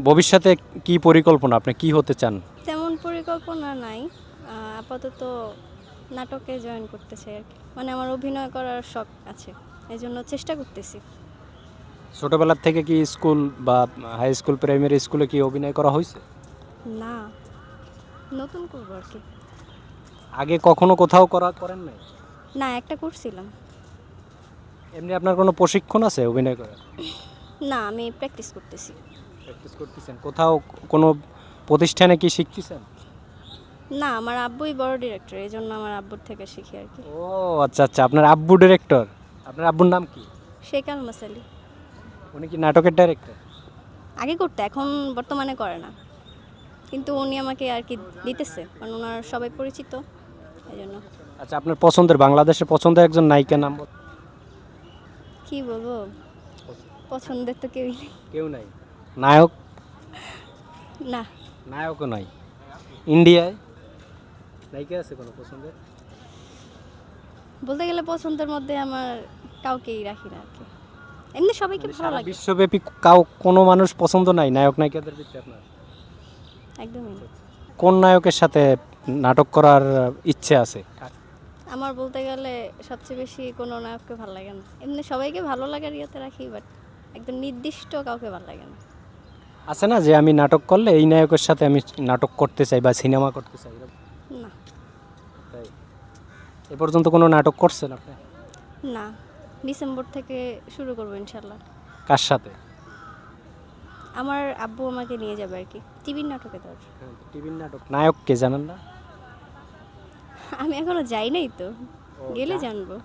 ভবিষ্যতে কি পরিকল্পনা, আপনি কি হতে চান? তেমন পরিকল্পনা নাই। আপাতত নাটকে জয়েন করতে চাই আর কি। মানে আমার অভিনয় করার শখ আছে, এই জন্য চেষ্টা করতেছি। ছোটবেলার থেকে কি স্কুল বা হাই স্কুল, প্রাইমারি স্কুলে কি অভিনয় করা হয়েছে? না, নতুন করবো আর কি। আগে কখনো কোথাও করেন নাই? না, একটা করছিলাম। এমনি আপনার কোনো প্রশিক্ষণ আছে অভিনয় করার? না, আমি প্র্যাকটিস করতেছি। প্র্যাকটিস করতেছেন কোথাও, কোনো প্রতিষ্ঠানে কি শিখতেছেন? না, আমার আব্বুই বড় ডিরেক্টর, এই জন্য আমার আব্বুর থেকে শিখি আর কি। ও আচ্ছা আচ্ছা, আপনার আব্বু ডিরেক্টর। আপনার আব্বুর নাম কি? শেখ আল মাসালি। উনি কি নাটকের ডাইরেক্টর? আগে করতে, এখন বর্তমানে করে না, কিন্তু উনি আমাকে আর কি দিতেছে, কারণ ওনার সবাই পরিচিত, এই জন্য। আচ্ছা, আপনার পছন্দের, বাংলাদেশের পছন্দের একজন নায়িকার নাম বল। কি বলবো, পছন্দের তো কেউই নেই। কেউ নাই? নায়ক? না, নায়কও নাই। ইন্ডিয়ায় নায়িকা আছে কোনো পছন্দের? বলতে গেলে পছন্দের মধ্যে আমার কাউকেই রাখি না আর কি। এমনি সবাইকে মানে ভালো সারা লাগে। বিশ্বব্যাপী কোনো মানুষ পছন্দ নাই নায়ক নায়িকাদের ভিতরে আপনার? একদমই না। কোন নায়কের সাথে নাটক করার ইচ্ছে আছে? আমার বলতে গেলে সবচেয়ে বেশি কোনো নায়ককে ভালো লাগে না। এমনি সবাইকে ভালো লাগার ইয়েতে রাখি, বাট একদম নির্দিষ্ট কাউকে ভালো লাগে না। আছে না যে আমি নাটক করলে এই নায়কের সাথে আমি নাটক করতে চাই বা সিনেমা করতে চাই, এরকম? না। তাই এ পর্যন্ত কোনো নাটক করছেন আপনি? না, ডিসেম্বর থেকে শুরু করবো ইনশাল্লাহ। কার সাথে? আমার আব্বু আমাকে নিয়ে যাবে আর কি, টিভির নাটকে তো। টিভির নাটক। নায়ক কে জানেন না? আমি এখনো যাই নাই তো, গেলে জানবো।